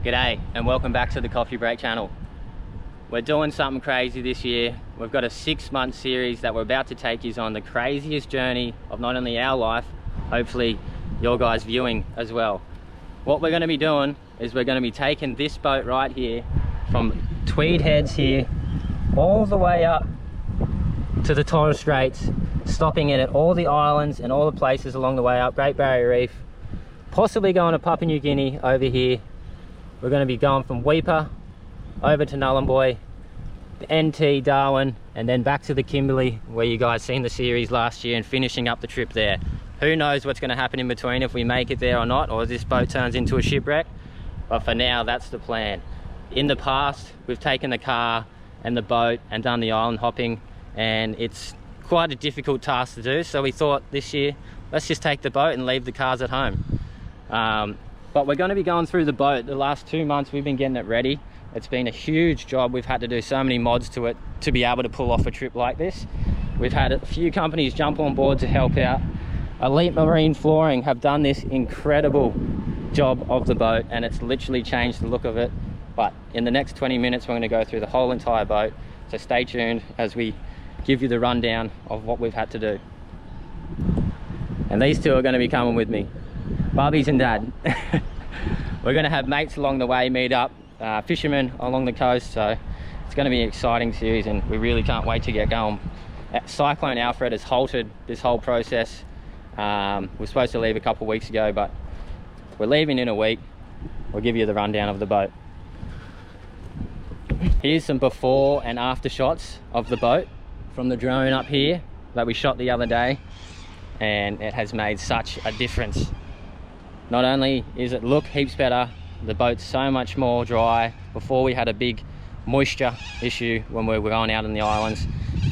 G'day and welcome back to the Coffey Break channel. We're doing something crazy this year. We've got a 6-month series that we're about to take you on the craziest journey of not only our life, hopefully your guys viewing as well. What we're going to be doing is we're going to be taking this boat right here from Tweed Heads here all the way up to the Torres Straits, stopping in at all the islands and all the places along the way up, Great Barrier Reef, possibly going to Papua New Guinea over here. We're going to be going from Weipa over to Nullarbor, the NT Darwin, and then back to the Kimberley where you guys seen the series last year, and finishing up the trip there. Who knows what's going to happen in between, if we make it there or not, or this boat turns into a shipwreck, but for now that's the plan. In the past we've taken the car and the boat and done the island hopping, and it's quite a difficult task to do, so we thought this year let's just take the boat and leave the cars at home. But we're going to be going through the boat. The last 2 months we've been getting it ready. It's been a huge job. We've had to do so many mods to it to be able to pull off a trip like this. We've had a few companies jump on board to help out. Elite Marine Flooring have done this incredible job of the boat, and it's literally changed the look of it. But in the next 20 minutes we're going to go through the whole entire boat, so stay tuned as we give you the rundown of what we've had to do. And these two are going to be coming with me, Bubbies and Dad. We're going to have mates along the way meet up, fishermen along the coast, so it's going to be an exciting series and we really can't wait to get going. Cyclone Alfred has halted this whole process. We're supposed to leave a couple of weeks ago, but we're leaving in a week. We'll give you the rundown of the boat. Here's some before and after shots of the boat from the drone up here that we shot the other day, and it has made such a difference. Not only is it look heaps better, the boat's so much more dry. Before we had a big moisture issue when we were going out on the islands.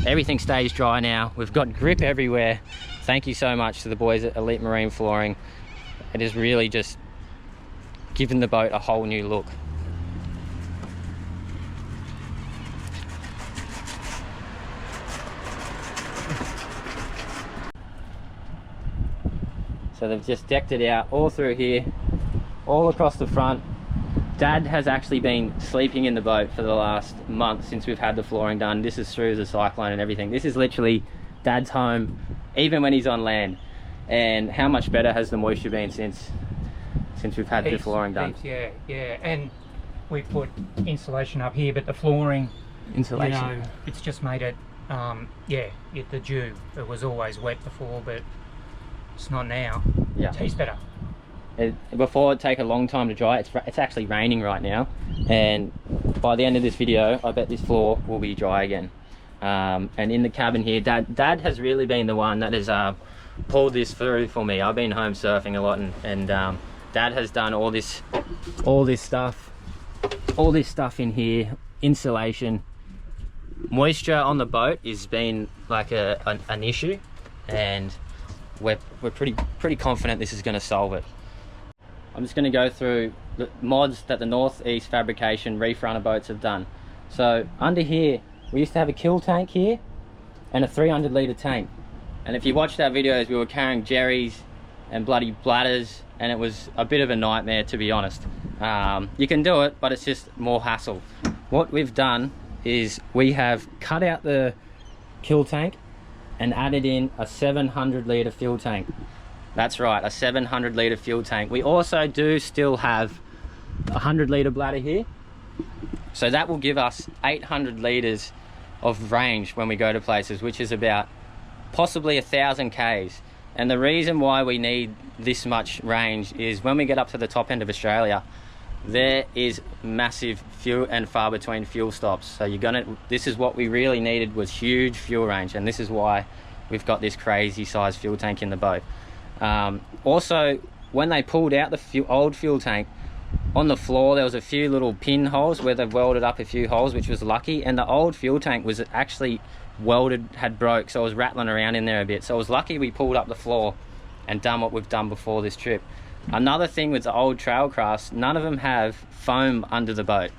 Everything stays dry now. We've got grip everywhere. Thank you so much to the boys at Elite Marine Flooring. It has really just given the boat a whole new look. So they've just decked it out all through here, all across the front. Dad has actually been sleeping in the boat for the last month since we've had the flooring done. This is through the cyclone and everything. This is literally Dad's home, even when he's on land. And how much better has the moisture been since we've had the flooring done? Yeah, and we put insulation up here, but the flooring, insulation, you know, it's just made it, the dew. It was always wet before, but it's not now. Yeah, it tastes better. Before it take a long time to dry. It's actually raining right now, and by the end of this video I bet this floor will be dry again. And in the cabin here, Dad has really been the one that has pulled this through for me. I've been home surfing a lot, and Dad has done all this stuff in here. Insulation, moisture on the boat has been like an issue, and we're pretty confident this is going to solve it. I'm just going to go through the mods that the Northeast Fabrication reef runner boats have done. So under here we used to have a kill tank here and a 300 litre tank, and if you watched our videos we were carrying jerrys and bloody bladders, and it was a bit of a nightmare, to be honest. You can do it, but it's just more hassle. What we've done is we have cut out the kill tank and added in a 700 litre fuel tank. That's right, a 700 litre fuel tank. We also do still have a 100 litre bladder here, so that will give us 800 litres of range when we go to places, which is about possibly 1,000 k's. And the reason why we need this much range is when we get up to the top end of Australia, there is massive few and far between fuel stops. So this is what we really needed, was huge fuel range, and this is why we've got this crazy size fuel tank in the boat. Also, when they pulled out the old fuel tank, on the floor there was a few little pin holes where they've welded up a few holes, which was lucky, and the old fuel tank was actually had broke, so it was rattling around in there a bit. So it was lucky we pulled up the floor and done what we've done before this trip. Another thing with the old trail crafts, none of them have foam under the boat,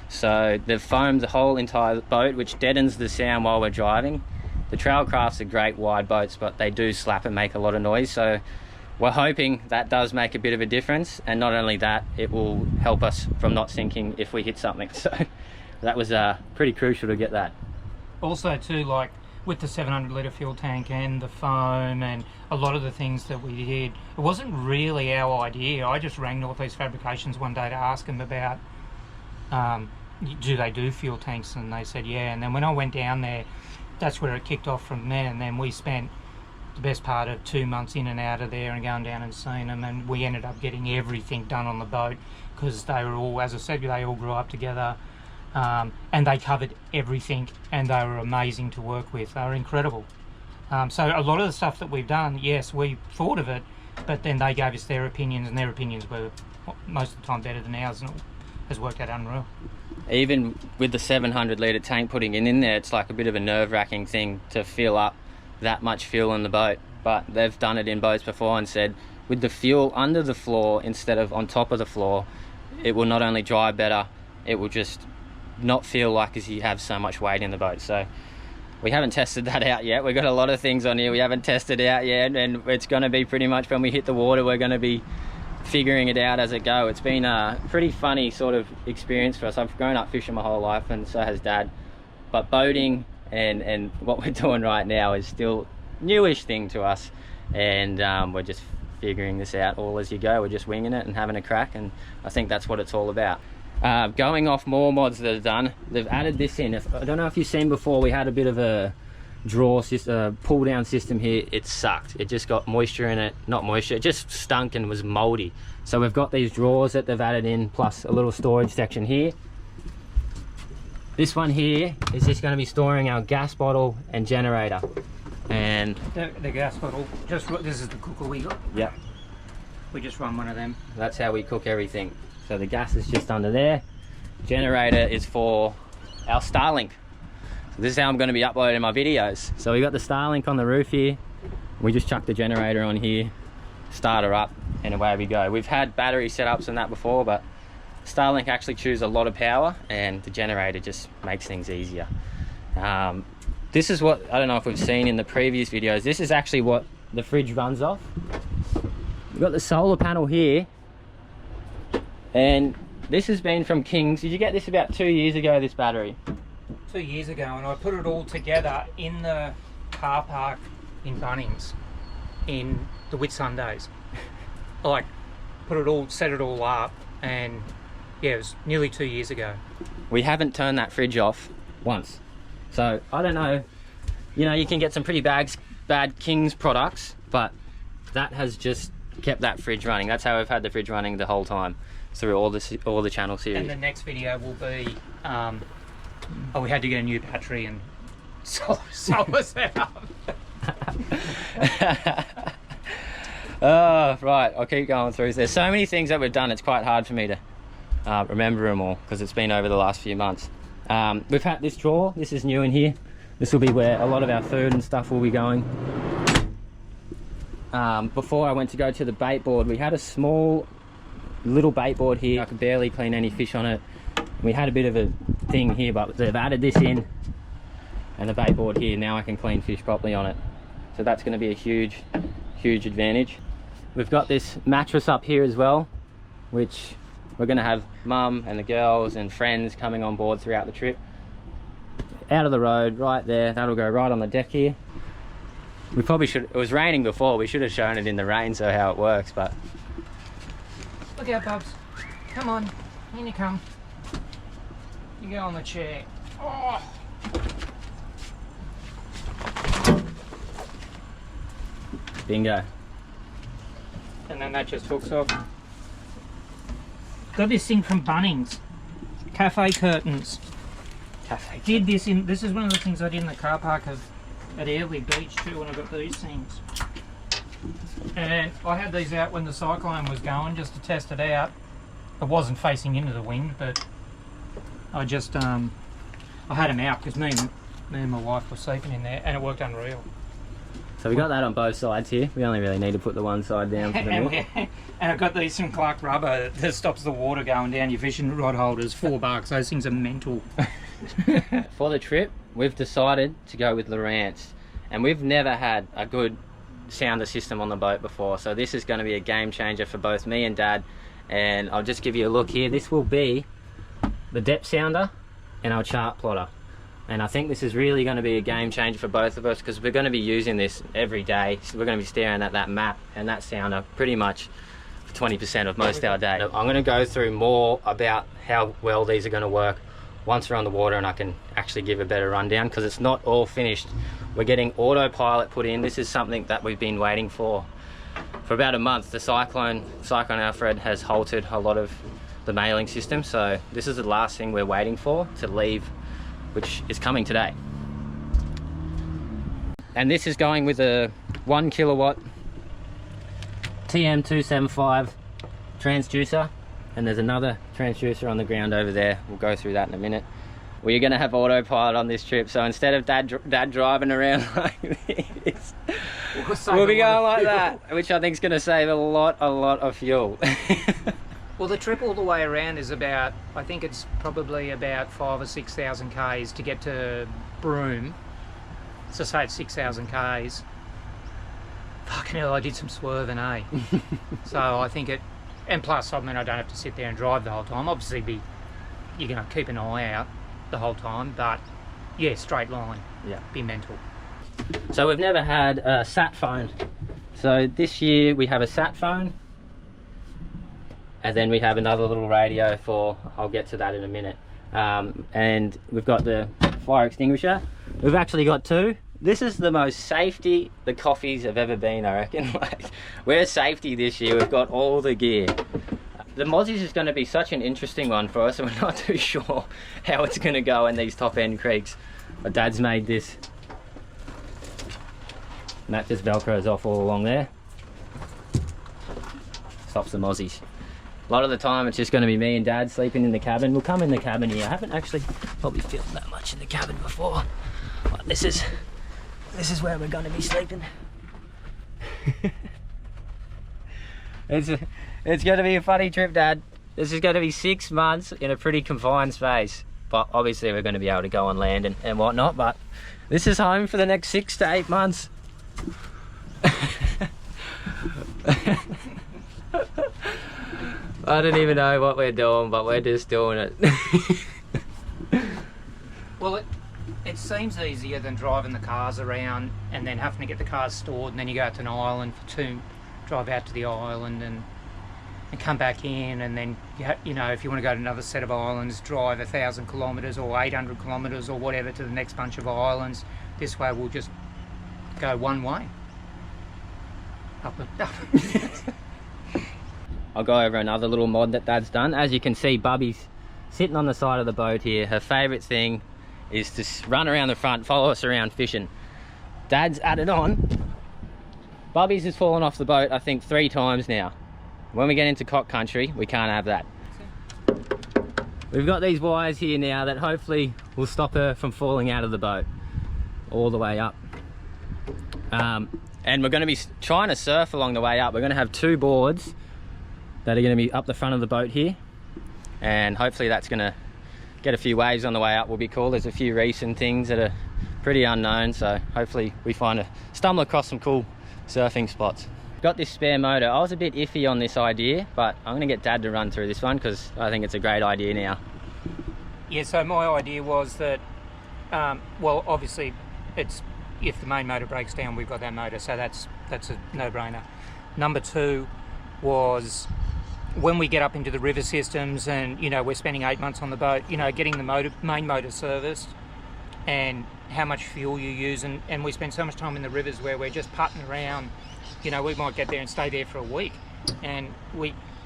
so they've foamed the whole entire boat, which deadens the sound while we're driving. The trail crafts are great wide boats, but they do slap and make a lot of noise, so we're hoping that does make a bit of a difference, and not only that, it will help us from not sinking if we hit something. So that was pretty crucial to get that. Also too, like with the 700 litre fuel tank and the foam and a lot of the things that we did, it wasn't really our idea. I just rang Northeast Fabrications one day to ask them about do they do fuel tanks, and they said yeah. And then when I went down there, that's where it kicked off from there. And then we spent the best part of 2 months in and out of there and going down and seeing them, and we ended up getting everything done on the boat because they were all, as I said, they all grew up together. And they covered everything, and they were amazing to work with. They were incredible. So a lot of the stuff that we've done, yes, we thought of it, but then they gave us their opinions, and their opinions were most of the time better than ours, and it has worked out unreal. Even with the 700 litre tank putting it in there, it's like a bit of a nerve-wracking thing to fill up that much fuel in the boat. But they've done it in boats before and said with the fuel under the floor instead of on top of the floor, it will not only dry better, it will just not feel like as you have so much weight in the boat. So we haven't tested that out yet. We've got a lot of things on here we haven't tested out yet, and it's going to be pretty much when we hit the water, we're going to be figuring it out as it go. It's been a pretty funny sort of experience for us. I've grown up fishing my whole life, and so has Dad, but boating and what we're doing right now is still newish thing to us, and we're just figuring this out all as you go. We're just winging it and having a crack, and I think that's what it's all about. Going off more mods that are done, they've added this in. I don't know if you've seen before, we had a bit of a draw system, pull down system here. It sucked. It just got moisture in it, not moisture, it just stunk and was moldy. So we've got these drawers that they've added in, plus a little storage section here. This one here is just going to be storing our gas bottle and generator. And the gas bottle, this is the cooker we got. Yep. We just run one of them. That's how we cook everything. So the gas is just under there. Generator is for our Starlink. So this is how I'm going to be uploading my videos. So we got the Starlink on the roof here. We just chuck the generator on here, start her up, and away we go. We've had battery setups and that before, but Starlink actually chews a lot of power, and the generator just makes things easier. This is what, I don't know if we've seen in the previous videos, this is actually what the fridge runs off. We've got the solar panel here, and this has been from King's. Did you get this about 2 years ago, this battery? 2 years ago, and I put it all together in the car park in Bunnings in the Whitsundays. Like, set it all up, and yeah, it was nearly 2 years ago. We haven't turned that fridge off once. So I don't know, you know, you can get some pretty bad King's products, but that has just kept that fridge running. That's how we've had the fridge running the whole time through all the channel series. And the next video will be we had to get a new battery and solar set up. Oh, right, I'll keep going through. There's so many things that we've done, it's quite hard for me to remember them all because it's been over the last few months. We've had this drawer, this is new in here. This will be where a lot of our food and stuff will be going. Before I went to go to the bait board, we had a small little bait board here. I could barely clean any fish on it. We had a bit of a thing here, but they've added this in, and the bait board here, now I can clean fish properly on it. So that's going to be a huge advantage. We've got this mattress up here as well, which we're going to have Mum and the girls and friends coming on board throughout the trip. Out of the road, right there, that'll go right on the deck here. We probably should, it was raining before, we should have shown it in the rain so how it works, but... Look out, Bubs. Come on, in you come. You go on the chair. Oh. Bingo. And then that just hooks off. Got this thing from Bunnings. Cafe curtains. Cafe. Did this in, this is one of the things I did in the car park at Airlie Beach too when I got these things. And I had these out when the cyclone was going just to test it out. It wasn't facing into the wind, but I just I had them out because me and my wife were sleeping in there, and it worked unreal. So we got that on both sides here. We only really need to put the one side down for the milk. And I've got these from Clark Rubber that stops the water going down your fishing rod holders. $4. Those things are mental. For the trip, we've decided to go with Lowrance, and we've never had a good sounder system on the boat before, so this is going to be a game changer for both me and Dad. And I'll just give you a look here. This will be the depth sounder and our chart plotter, and I think this is really going to be a game changer for both of us, because we're going to be using this every day. So we're going to be staring at that map and that sounder pretty much for 20% of most of our day. I'm going to go through more about how well these are going to work once we're on the water, and I can actually give a better rundown, because it's not all finished. We're getting autopilot put in. This is something that we've been waiting for about a month. The Cyclone Alfred has halted a lot of the mailing system, so this is the last thing we're waiting for to leave, which is coming today. And this is going with a 1 kilowatt TM275 transducer, and there's another transducer on the ground over there. We'll go through that in a minute. We're going to have autopilot on this trip, so instead of dad driving around like this, we'll be going like that, which I think is going to save a lot of fuel. Well, the trip all the way around is about, I think it's probably about 5,000 or 6,000 k's to get to Broome. So say it's 6,000 k's. Fucking hell, I did some swerving, eh? So I think it, and plus, I mean, I don't have to sit there and drive the whole time. Obviously, you're going to keep an eye out the whole time, but yeah, straight line. Yeah, be mental. So we've never had a sat phone. So this year we have a sat phone, and then we have another little radio for, I'll get to that in a minute. And we've got the fire extinguisher. We've actually got two. This is the most safety the Coffeys have ever been, I reckon. Like, we're safety this year. We've got all the gear. The Mozzies is going to be such an interesting one for us, and we're not too sure how it's going to go in these top end creeks. But Dad's made this, and that just velcros off all along there. Stops the Mozzies. A lot of the time it's just going to be me and Dad sleeping in the cabin. We'll come in the cabin here. I haven't actually probably filmed that much in the cabin before, but this is where we're going to be sleeping. It's going to be a funny trip, Dad. This is going to be 6 months in a pretty confined space, but obviously we're going to be able to go on land and whatnot, but this is home for the next 6 to 8 months. I don't even know what we're doing, but we're just doing it. Well, it seems easier than driving the cars around and then having to get the cars stored, and then you go out to an island drive out to the island and come back in, and then you know, if you want to go to another set of islands, drive 1,000 kilometres or 800 kilometres or whatever to the next bunch of islands. This way we'll just go one way. Up and up. I'll go over another little mod that Dad's done. As you can see, Bubby's sitting on the side of the boat here. Her favourite thing is to run around the front, follow us around fishing. Dad's added on. Bubby's has fallen off the boat, I think, 3 times now. When we get into cock country, we can't have that. We've got these wires here now that hopefully will stop her from falling out of the boat all the way up. And we're going to be trying to surf along the way up. We're going to have 2 boards that are going to be up the front of the boat here, and hopefully that's going to get a few waves on the way up. Will be cool. There's a few reefs and things that are pretty unknown, so hopefully we stumble across some cool surfing spots. Got this spare motor. I was a bit iffy on this idea, but I'm going to get Dad to run through this one because I think it's a great idea now. Yeah, so my idea was that, well, obviously it's, if the main motor breaks down, we've got that motor, so that's a no-brainer. Number 2 was, when we get up into the river systems and, you know, we're spending 8 months on the boat, you know, getting the main motor serviced and how much fuel you use, and we spend so much time in the rivers where we're just putting around. You know, we might get there and stay there for a week, and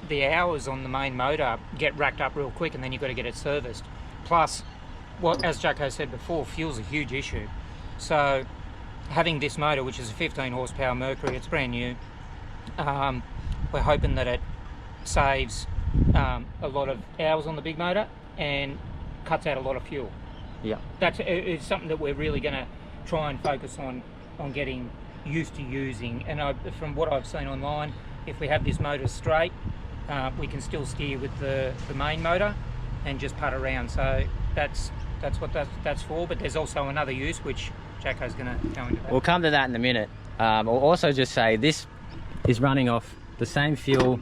the hours on the main motor get racked up real quick, and then you've got to get it serviced. Plus, as Jacko said before, fuel's a huge issue. So having this motor, which is a 15 horsepower Mercury, it's brand new, we're hoping that it saves a lot of hours on the big motor and cuts out a lot of fuel. Yeah, it's something that we're really going to try and focus on getting used to using. And from what I've seen online, if we have this motor straight, we can still steer with the main motor and just putt around. So that's what that's for. But there's also another use, which Jacko's going to go into that. We'll come to that in a minute. I'll also just say this is running off the same fuel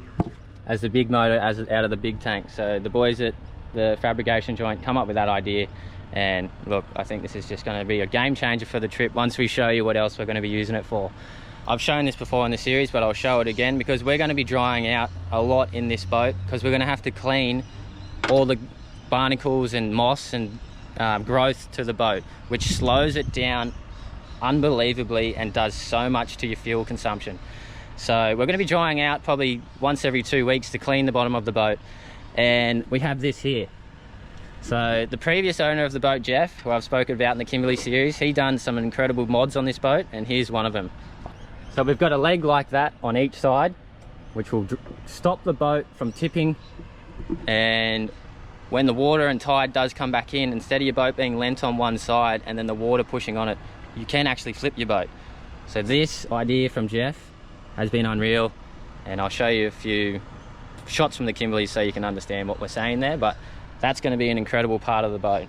as the big motor out of the big tank. So the boys at the fabrication joint come up with that idea, and look, I think this is just going to be a game changer for the trip once we show you what else we're going to be using it for. I've shown this before in the series, but I'll show it again because we're going to be drying out a lot in this boat, because we're going to have to clean all the barnacles and moss and growth to the boat, which slows it down unbelievably and does so much to your fuel consumption. So we're going to be drying out probably once every 2 weeks to clean the bottom of the boat, and we have this here. So the previous owner of the boat, Jeff, who I've spoken about in the Kimberley series, he done some incredible mods on this boat, and here's one of them. So we've got a leg like that on each side, which will stop the boat from tipping, and when the water and tide does come back in, instead of your boat being lent on one side and then the water pushing on it, you can actually flip your boat. So this idea from Jeff has been unreal, and I'll show you a few shots from the Kimberley so you can understand what we're saying there, but that's going to be an incredible part of the boat.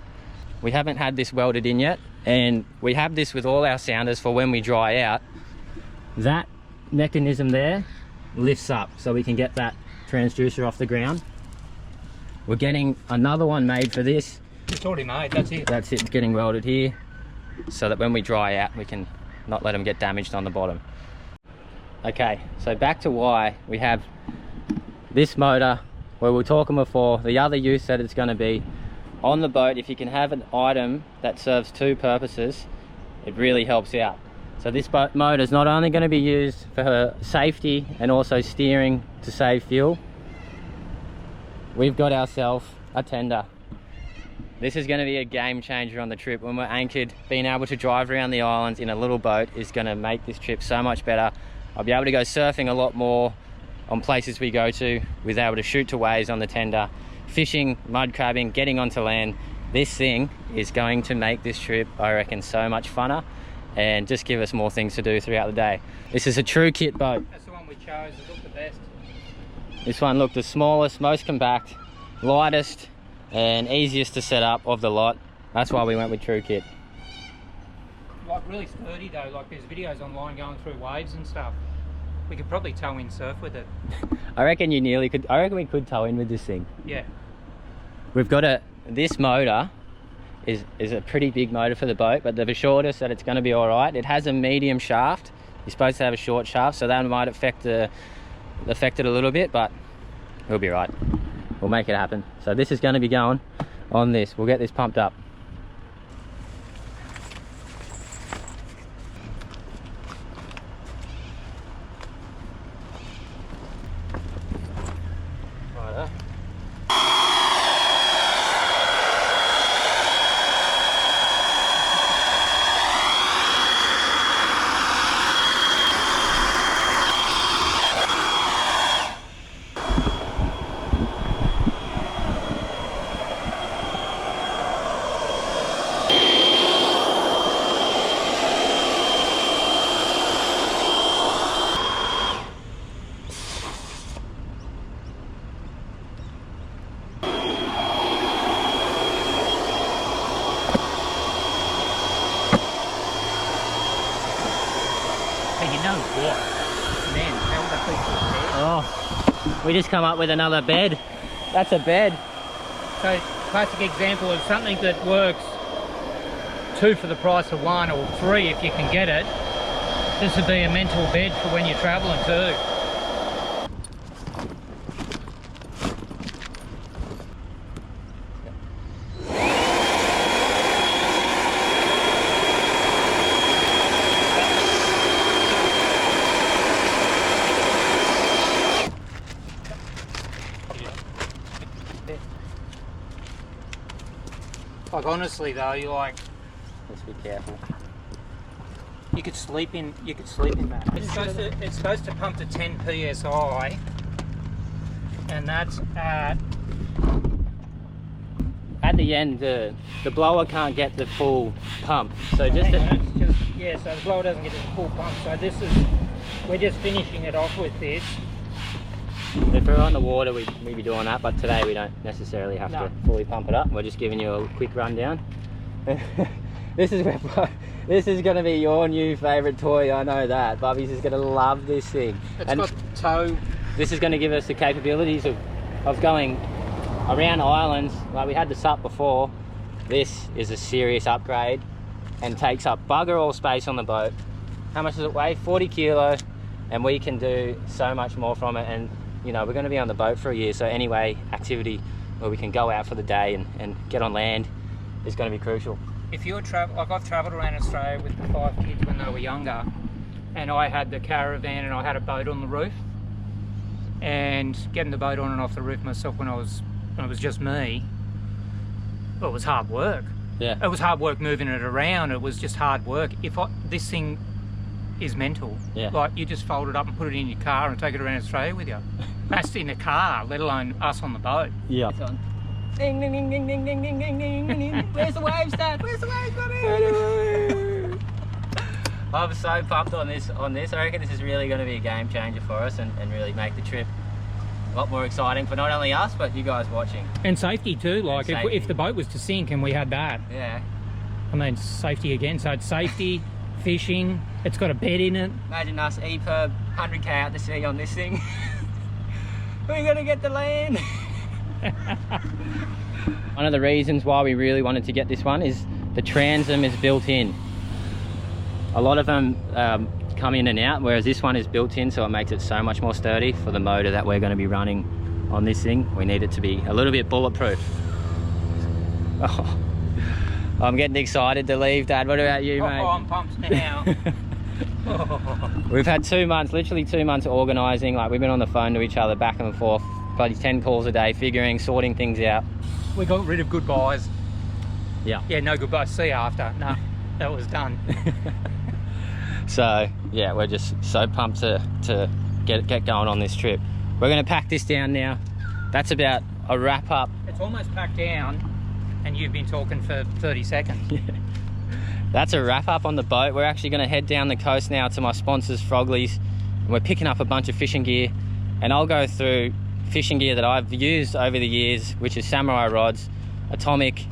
We haven't had this welded in yet, and we have this with all our sounders for when we dry out. That mechanism there lifts up so we can get that transducer off the ground. We're getting another one made for this. It's already made, that's it. That's it, getting welded here, so that when we dry out we can not let them get damaged on the bottom. Okay, so back to why we have this motor, where we were talking before, the other use that it's going to be on the boat. If you can have an item that serves two purposes, it really helps out. So this boat motor is not only going to be used for safety and also steering to save fuel. We've got ourselves a tender. This is going to be a game changer on the trip. When we're anchored, being able to drive around the islands in a little boat is going to make this trip so much better. I'll be able to go surfing a lot more on places we go to, with able to shoot to waves on the tender, fishing, mud crabbing, getting onto land. This thing is going to make this trip, I reckon, so much funner, and just give us more things to do throughout the day. This is a true kit boat. That's the one we chose, it looked the best. This one looked the smallest, most compact, lightest and easiest to set up of the lot. That's why we went with true kit. Like really sturdy though, like there's videos online going through waves and stuff. We could probably tow in surf with it. I reckon you nearly could. I reckon we could tow in with this thing. Yeah. We've got this motor is a pretty big motor for the boat, but they've assured us that it's going to be all right. It has a medium shaft. You're supposed to have a short shaft, so that might affect it a little bit, but it'll be right. We'll make it happen. So this is going to be going on this. We'll get this pumped up. Righto. Oh, we just come up with another bed. That's a bed. So, classic example of something that works 2 for the price of 1, or 3 if you can get it. This would be a mental bed for when you're travelling too. Like honestly though, you like. Just be careful. You could sleep in that. It's supposed to pump to 10 psi, and that's at the end. The blower can't get the full pump, so yeah, so the blower doesn't get the full pump. So we're just finishing it off with this. If we're on the water, we'd be doing that, but today we don't necessarily have to fully pump it up. We're just giving you a quick rundown. this is where this is going to be your new favourite toy. I know that. Bubby's is going to love this thing. It's got toe. This is going to give us the capabilities of going around islands. Like we had the SUP before. This is a serious upgrade and takes up bugger all space on the boat. How much does it weigh? 40 kilo, and we can do so much more from it. And you know, we're going to be on the boat for a year, so anyway, activity where we can go out for the day and get on land is going to be crucial. If you're like I've travelled around Australia with the 5 kids when they were younger, and I had the caravan and I had a boat on the roof, and getting the boat on and off the roof myself when it was just me, well, it was hard work. Yeah. It was hard work moving it around. It was just hard work. This thing is mental. Yeah. Like you just fold it up and put it in your car and take it around Australia with you. That's in the car, let alone us on the boat. Yeah. It's on. Ding ding ding ding ding ding ding ding ding ding. Where's the wave start? Where's the wave buddy? I'm so pumped on this. I reckon this is really going to be a game changer for us and really make the trip a lot more exciting for not only us but you guys watching. And safety too. Like safety. If the boat was to sink and we had that, Yeah. I mean safety again. So it's safety, fishing. It's got a bed in it. Imagine us EPIRB 100k out to sea on this thing. We're gonna get to land. One of the reasons why we really wanted to get this one is the transom is built in. A lot of them come in and out, whereas this one is built in, so it makes it so much more sturdy for the motor that we're going to be running on this thing. We need it to be a little bit bulletproof. Oh, I'm getting excited to leave, Dad. What about you, mate? Oh, I'm pumped now. We've had 2 months, literally 2 months organising. Like we've been on the phone to each other back and forth, bloody 10 calls a day, figuring, sorting things out. We got rid of goodbyes. Yeah. Yeah, no goodbyes. See you after. No, that was done. So yeah, we're just so pumped to get going on this trip. We're going to pack this down now. That's about a wrap up. It's almost packed down, and you've been talking for 30 seconds. Yeah. That's a wrap up on the boat. We're actually going to head down the coast now to my sponsors, Frogley's. And we're picking up a bunch of fishing gear, and I'll go through fishing gear that I've used over the years, which is Samurai rods, Atomic,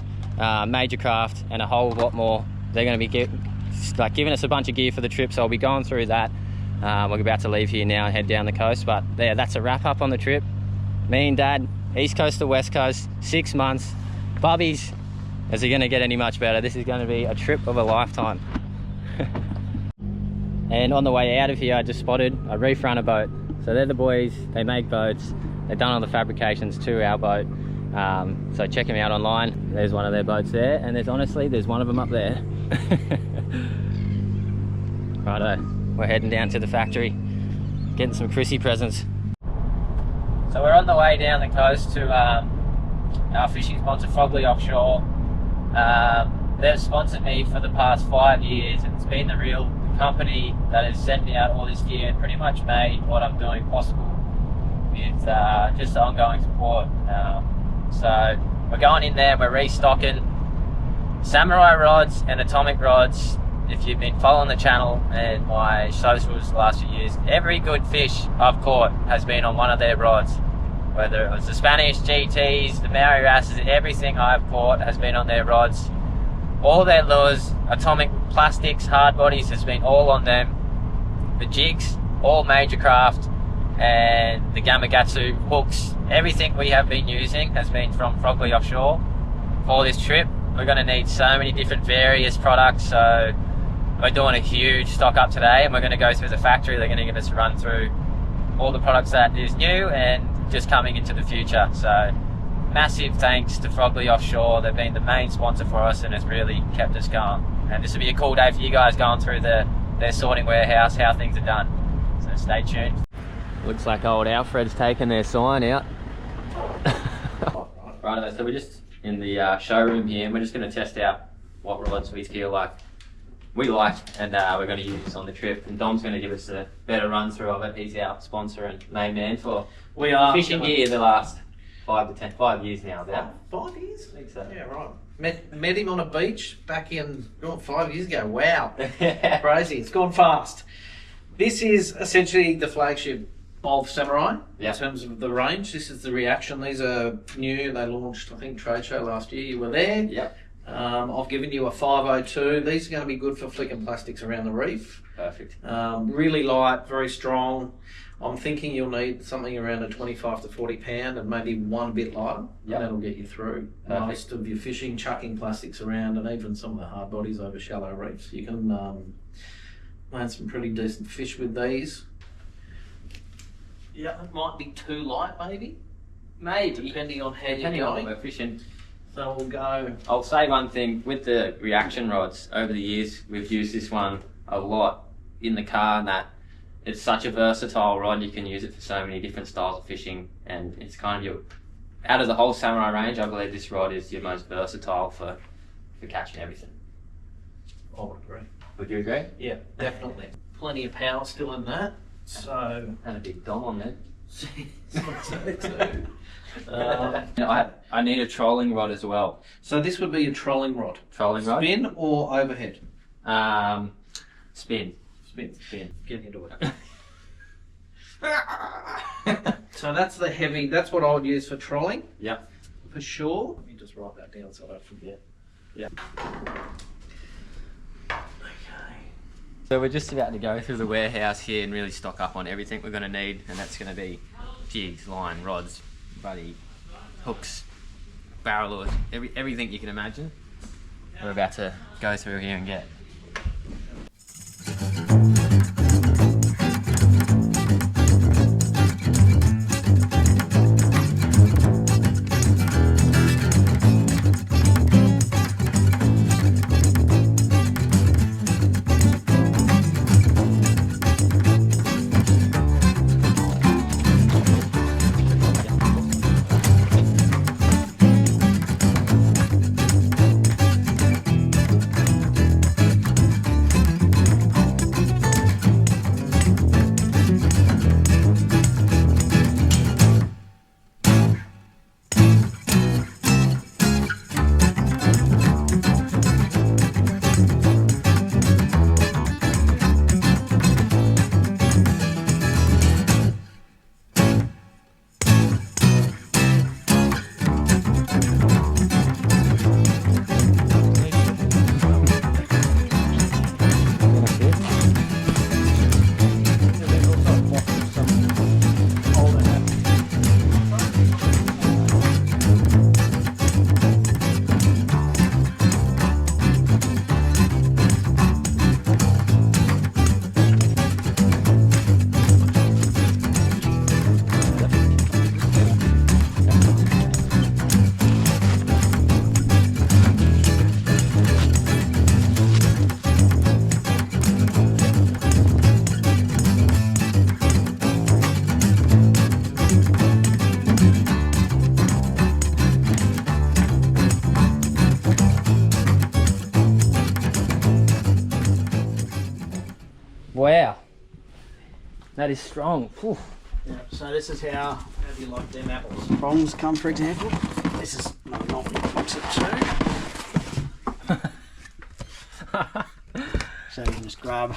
Major Craft, and a whole lot more. They're going to be giving us a bunch of gear for the trip, so I'll be going through that. We're about to leave here now and head down the coast, but yeah, that's a wrap up on the trip. Me and Dad, East Coast to West Coast, 6 months. Bubbies, is it going to get any much better? This is going to be a trip of a lifetime. And on the way out of here, I just spotted a Reef Runner boat. So they're the boys, they make boats. They've done all the fabrications to our boat. So check them out online. There's one of their boats there, and there's one of them up there. Righto, we're heading down to the factory, getting some Chrissy presents. So we're on the way down the coast to our fishing sponsor, Frogley Offshore. They've sponsored me for the past 5 years, and it's been the real company that has sent me out all this gear and pretty much made what I'm doing possible with just ongoing support. So we're going in there, we're restocking Samurai rods and Atomic rods. If you've been following the channel and my socials the last few years, every good fish I've caught has been on one of their rods. Whether it was the Spanish GTs, the Maori Rasses, everything I've caught has been on their rods. All their lures, Atomic plastics, hard bodies, has been all on them. The jigs, all Major Craft, and the Gamakatsu hooks, everything we have been using has been from Frogley Offshore. For this trip, we're going to need so many different various products, so we're doing a huge stock up today, and we're going to go through the factory. They're going to give us a run through all the products that is new and just coming into the future. So massive thanks to Frogley Offshore. They've been the main sponsor for us and has really kept us going. And this will be a cool day for you guys going through their sorting warehouse, how things are done. So stay tuned. Looks like old Alfred's taken their sign out. Right, so we're just in the showroom here, and we're just going to test out what rods we feel like we like, and we're going to use on the trip. And Dom's going to give us a better run through of it. He's our sponsor and main man for fishing gear the last 5 years now. About 5 years? I think so. Yeah, right. Met him on a beach back in 5 years ago. Wow. Crazy. It's gone fast. This is essentially the flagship of Samurai in terms of the range. This is the Reaction. These are new. They launched, I think, trade show last year. You were there. Yep. I've given you a 502. These are going to be good for flicking plastics around the reef. Perfect. Really light, very strong. I'm thinking you'll need something around a 25 to 40 pound and maybe one bit lighter. Yep. And that'll get you through most of your fishing, chucking plastics around, and even some of the hard bodies over shallow reefs. You can land some pretty decent fish with these. Yeah, it might be too light, maybe. Maybe. Depending on how Depending you're on going. what we're fishing. So we'll go. I'll say one thing, with the reaction rods, over the years, we've used this one a lot in the car, and that it's such a versatile rod. You can use it for so many different styles of fishing, and it's kind of your, out of the whole Samurai range, I believe this rod is your most versatile for catching everything. I would agree. Would you agree? Yeah, definitely. Plenty of power still in that. So. And a big dom on there. So too. I need a trolling rod as well. So this would be a trolling rod. Trolling rod? Spin or overhead? Spin. Spin. Get into it. So that's the heavy, that's what I would use for trolling. Yep. For sure. Let me just write that down so I don't forget. Yeah. Okay. So we're just about to go through the warehouse here and really stock up on everything we're going to need, and that's going to be jigs, line, rods, buddy, hooks, barrel lures, everything you can imagine. We're about to go through here and get. Wow, that is strong. Whew. Yeah, so this is how do you like them apples? prongs come, for example. This is not box of two. So you can just grab.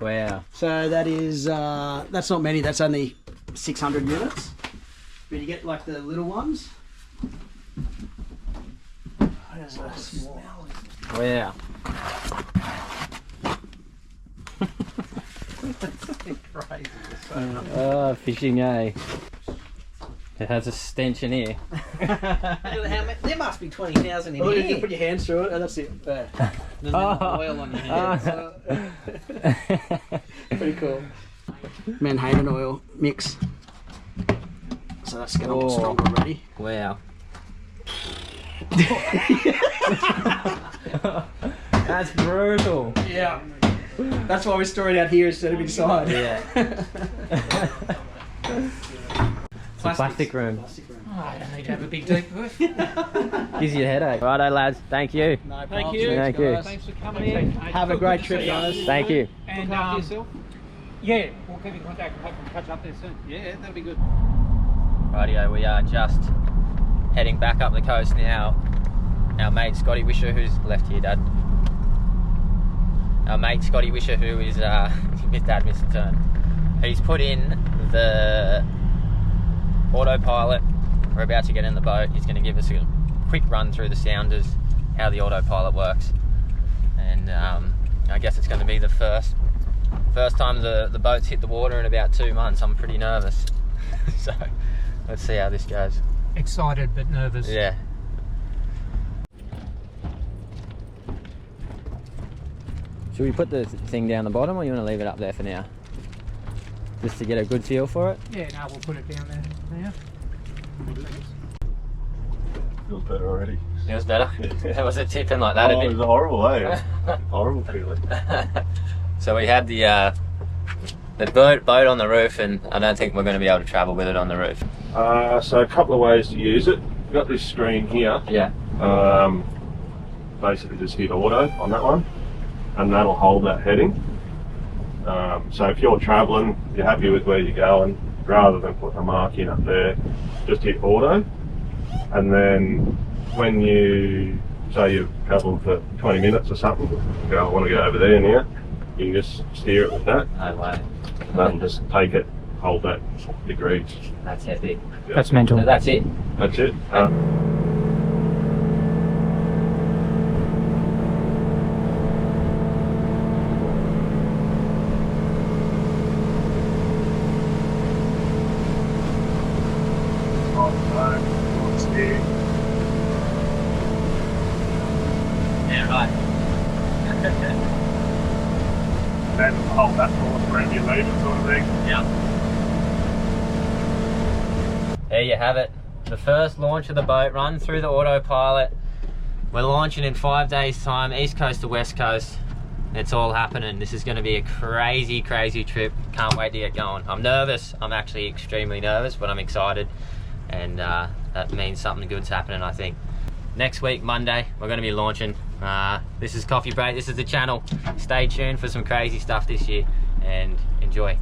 Wow. So that is, that's not many, that's only 600 units. But you get like the little ones. There's a small. Wow. Crazy. Oh, fishing, eh? It has a stench in here. There must be 20,000 in Oh, you here. can put your hands through it, and that's it. There. And then oil on your hands. Pretty cool. Menhaden oil mix. So that's getting a lot stronger already. Wow. That's brutal. Yeah. That's why we store it out here instead of inside. Yeah. It's a plastic room. Oh, I don't need to have a big deep berth. Gives you a headache. Righto, lads. Thank you. No Thank problem. you. Thank you. Thanks for coming in. Have a great trip, guys. Thank you. And Look after yourself. yeah, we'll keep in contact and hopefully catch up there soon. Yeah, that'll be good. Rightio, we are just heading back up the coast now. Our mate Scotty Wisher, who's left here, Dad. Our mate Scotty Wisher, who is his dad missed a turn. He's put in the autopilot. We're about to get in the boat. He's going to give us a quick run through the sounders, how the autopilot works, and I guess it's going to be the first time the boat's hit the water in about 2 months. I'm pretty nervous. So let's see how this goes. Excited but nervous. Yeah. Should we put the thing down the bottom, or you want to leave it up there for now? Just to get a good feel for it? Yeah, no, we'll put it down there now. Feels better already. Feels better? How was it tipping like that? Oh, it was horrible, eh? Horrible feeling. So we had the boat on the roof, and I don't think we're going to be able to travel with it on the roof. So a couple of ways to use it. You've got this screen here. Yeah. Basically just hit auto on that one, and that'll hold that heading. So if you're travelling, you're happy with where you're going, rather than putting a mark in up there, just hit auto. And then when you say you've travelled for 20 minutes or something, you go, I want to go over there now, you can just steer it with that. No way. And that'll just take it, hold that degrees. That's epic. Yeah. That's mental. So that's it. That's it. Yeah, right. Then hold that forward wherever you leave it, sort of thing. Yeah. There you have it. The first launch of the boat, run through the autopilot. We're launching in 5 days' time, east coast to west coast. It's all happening. This is going to be a crazy, crazy trip. Can't wait to get going. I'm nervous. I'm actually extremely nervous, but I'm excited. And that means something good's happening, I think. Next week, Monday, we're going to be launching. This is Coffey Break. This is the channel. Stay tuned for some crazy stuff this year, and enjoy.